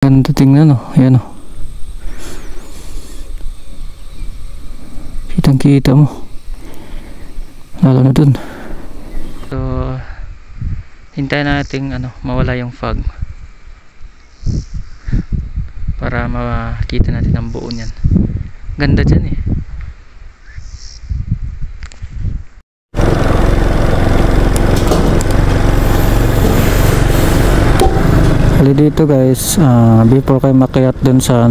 Ganda tingnan oh, ayan oh. Kitang kita mo. Lalo na dun. So, hintayin natin mawala yung fog para makita natin ang buo niyan. Ganda dyan eh. Hali dito guys, before kayo makiat dun sa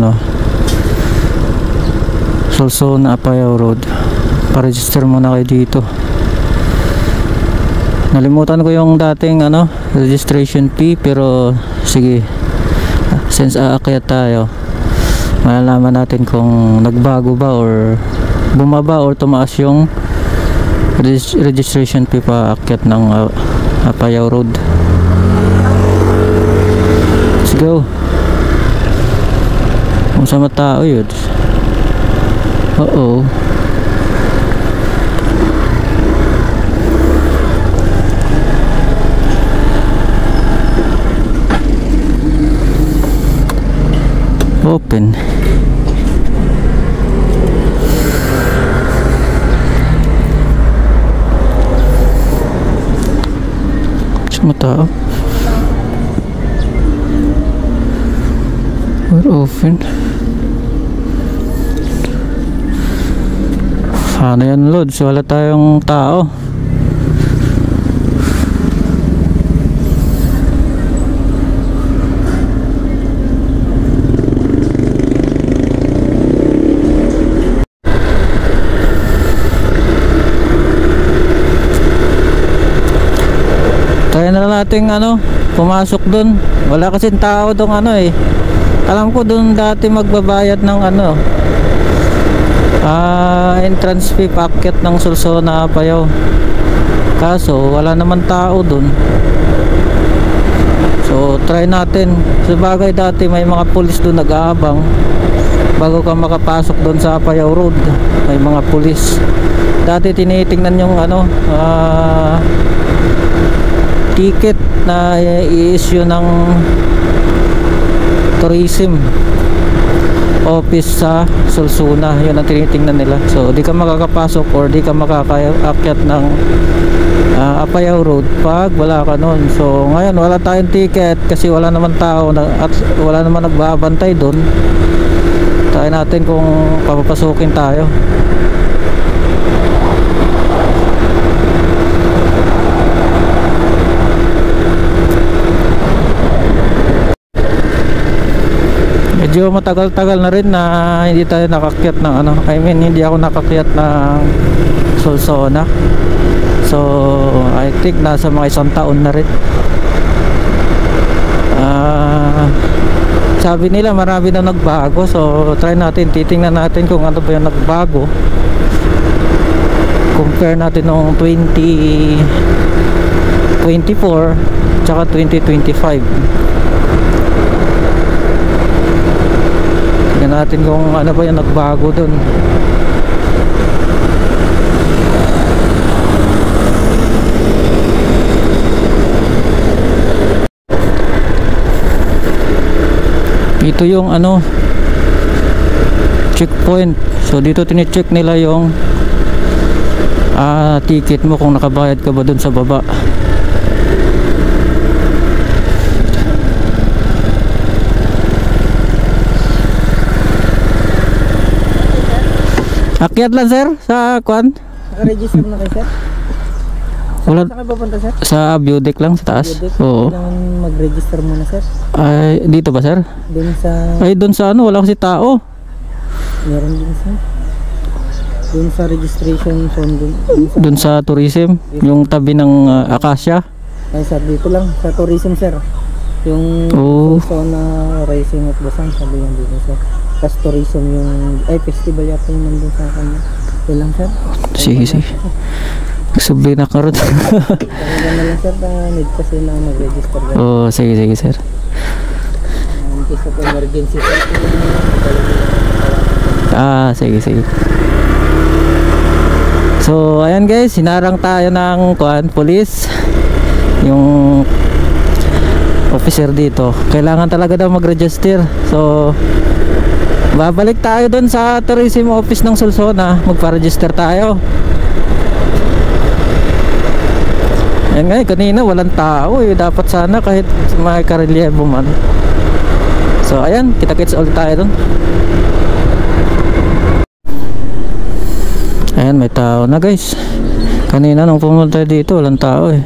Solsona Apayao Road, pa-register muna kayo dito. Nalimutan ko yung dating registration fee, pero sige, since aakyat tayo, malalaman natin kung nagbago ba or bumaba or tumaas yung registration fee pa aakyat ng Apayao Road. Let's go. Kung sa matao yun. Uh-oh. Open. Sa matao. We're open. Ano yan Lods? Wala tayong tao. Kaya na natin pumasok dun. Wala kasing tao dong alam ko dun dati magbabayad ng entrance fee packet ng Solsona Apayao. Kaso wala naman tao dun. So try natin. Sabagay dati may mga pulis dun nag-aabang bago ka makapasok dun sa Apayao Road. May mga pulis. Dati tinitingnan yung ticket na i-issue ng tourism office sa Solsona. Yun ang tinitingnan nila. So di ka makakapasok or di ka makakaakyat ng Apayao Road pag wala ka nun. So ngayon wala tayong ticket kasi wala naman tao at wala naman nagbabantay dun. Try natin kung papapasukin tayo. Medyo matagal-tagal na rin na hindi tayo nakakyat ng hindi ako nakakyat ng Solsona. So I think nasa mga 1 taon na rin. Sabi nila marami na nagbago. So try natin, titingnan natin kung ano ba yung nagbago. Compare natin noong 2024 tsaka 2025. Tingnan natin kung ano ba yung nagbago dun. Ito yung checkpoint. So dito tine-check nila yung ticket mo kung nakabayad ka ba dun sa baba. Akyat lang sir sa kwan. Register na kayo sir? Wala. Saan kayo pupunta sir? Sa view deck lang sa taas. Oo. Kailangan mag-register muna sir. Ay dito ba sir? Doon sa... Ay doon sa wala kasi tao. Meron din sir. Doon sa registration form Doon sa tourism, yung tabi ng Acacia. Ay sir, dito lang sa tourism sir. Yung Solsona Racing at Busan, sabi yan dito sir. Tapos tourism yung festival yata yung nandun sa kanya. Ilang sir? Sige. Subli na ka rin. Talaga na lang sir, need kasi na mag-register. Oo, sige sir. In case of emergency sir. Sige. So ayan guys, hinarang tayo ng police. Yung officer dito, kailangan talaga daw mag-register. So babalik tayo doon sa tourism office ng Sulsona, magpa-register tayo. Yan nga, kanina walang tao eh. Dapat sana kahit may karelyebo man. So ayan, kita-kits ulit tayo doon. Ayan, may tao na guys. Kanina nung pumunta dito walang tao eh.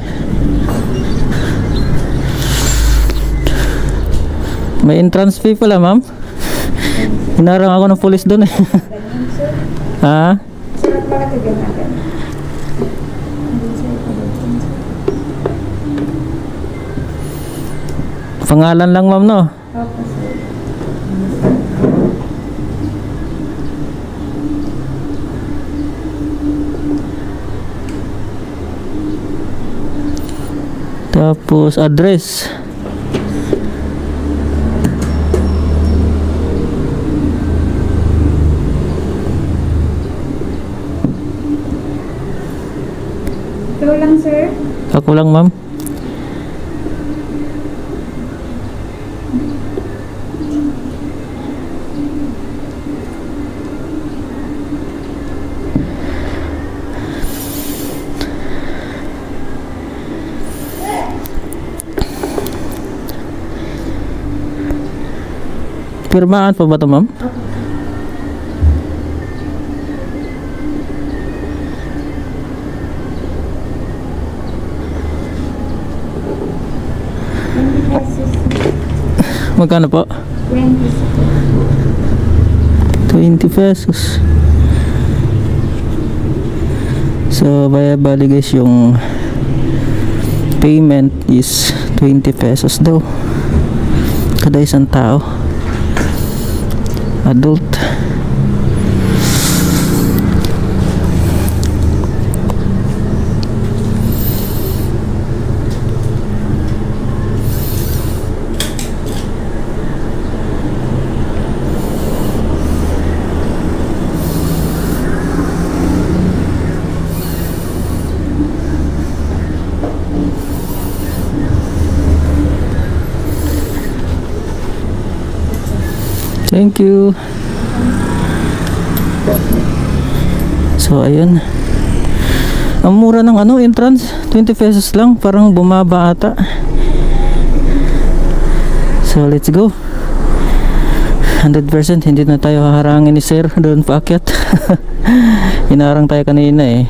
May entrance fee pala, ma'am. Hinarang ako ng pulis doon eh. Ha? Pangalan lang, ma'am, no? Tapos address. Ikaw lang, sir? Ako lang, ma'am. Pirmaan pa ba ito, ma'am? Magkano po? 20 pesos. So bali guys, yung payment is 20 pesos daw kada isang tao, adult. Thank you. So ayun, ang mura ng ano, entrance 20 pesos lang, parang bumaba ata. So let's go. 100% hindi na tayo haharangin ni sir doon paakyat. Hinarang tayo kanina eh.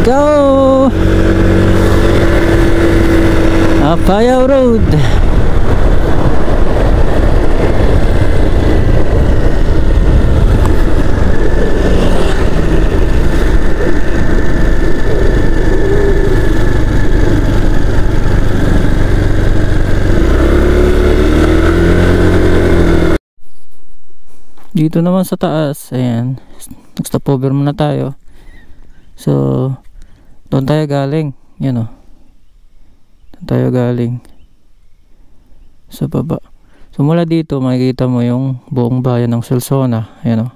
Go Apayao Road. Dito naman sa taas, ayan, nag-stop over muna tayo. So doon tayo galing, yan o. Doon tayo galing sa baba. So mula dito makikita mo yung buong bayan ng Sulsona, yan o.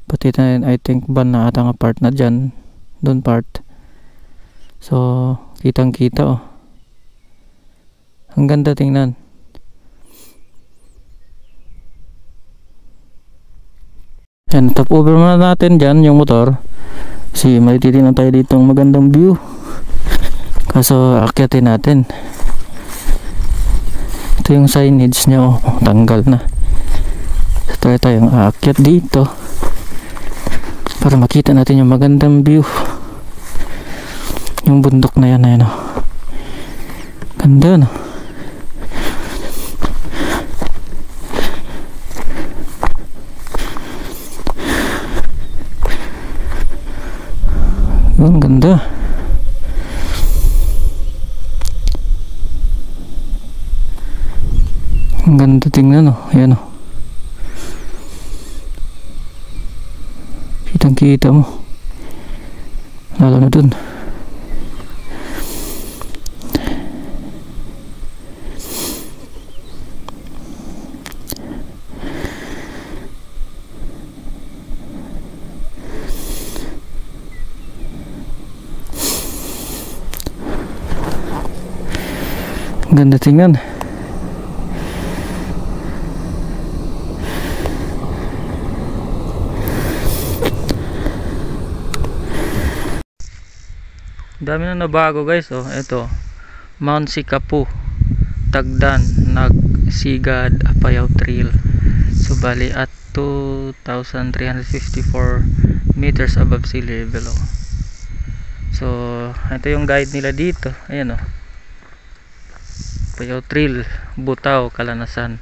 Pati na I think ban na atang part na dyan, doon part. So kitang kita o. Ang ganda tingnan. Yan, top over muna natin dyan yung motor. Kasi may titignan tayo dito ng magandang view. Kaso akyatin natin. Ito yung signage nya, oh, tanggal na. So try tayong aakyat dito para makita natin yung magandang view. Yung bundok na yan, ayan, oh. Ganda, no? Ang ganda. Ang ganda tingnan, oh. Ayan, oh. Kitang kita mo. Lalo na dun. Ganda tingnan. Dami na nabago guys. Oh, ito Mount Sikapu, Tagdan, Nagsigad, Apayao Trail. So bali at 2,354 meters above sea level. Oh. So ito yung guide nila dito. Ayan oh. Apayao Trail, Butaw, Kalanasan.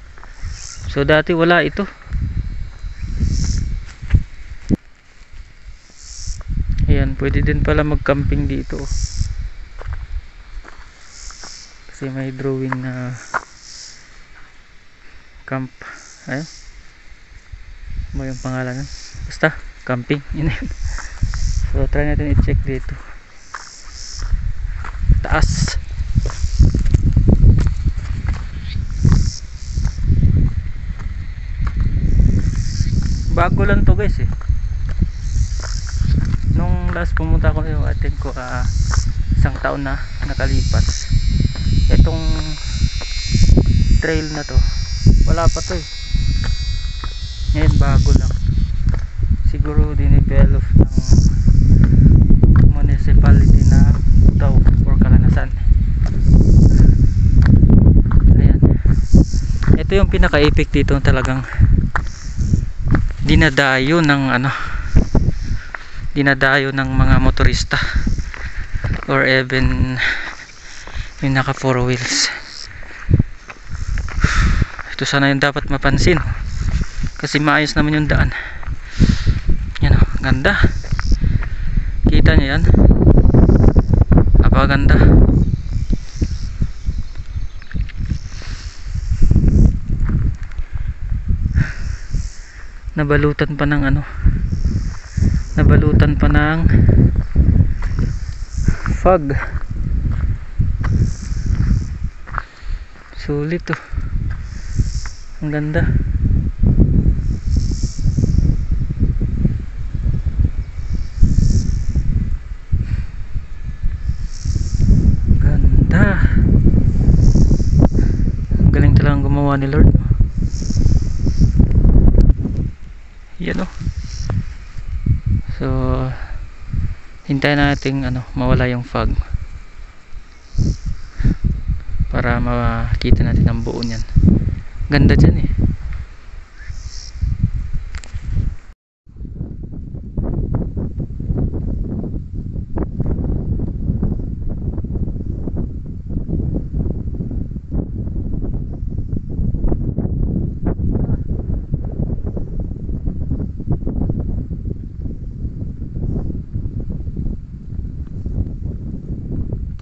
So dati wala ito. Ayan, pwede din pala mag-camping dito. Kasi may drawing na camp. Ayan. Ano yung pangalan? Basta, camping. Yun. So, try natin i-check dito. Taas. Bago lang to guys eh. Nung last pumunta ko yung atin ko isang taon na nakalipas, itong trail na to wala pa to eh. Ngayon bago lang, siguro dinevelop ng municipality na Butaw or Kalanasan. Ayan, ito yung pinaka-epic dito, talagang dinadayo ng mga motorista or even yung naka 4 wheels. Ito sana yung dapat mapansin kasi maayos naman yung daan. Yan o, ganda. Kita nyo yan? Napakaganda. Nabalutan pa ng fog. Sulit to. Ang ganda. Ganda. Ang galing talagang gumawa ni Lord. Yan o. So hintayin natin mawala yung fog para makita natin ang buo niyan. Ganda dyan eh.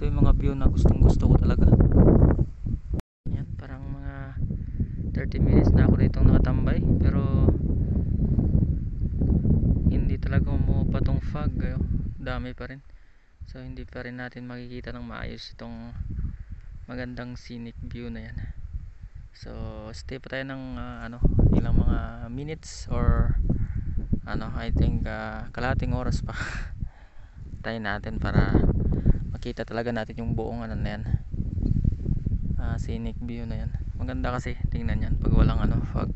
Ito yung mga view na gustong gusto ko talaga. Yan, parang mga 30 minutes na ako dito nakatambay, pero hindi talaga umuupa tong fog. Dami pa rin, so hindi pa rin natin makikita ng maayos itong magandang scenic view na yan. So stay pa tayo ng ilang mga minutes or I think kalahating oras pa tayo natin para makita talaga natin yung buong na yan, scenic view na yan. Maganda kasi tingnan yan pag walang fog.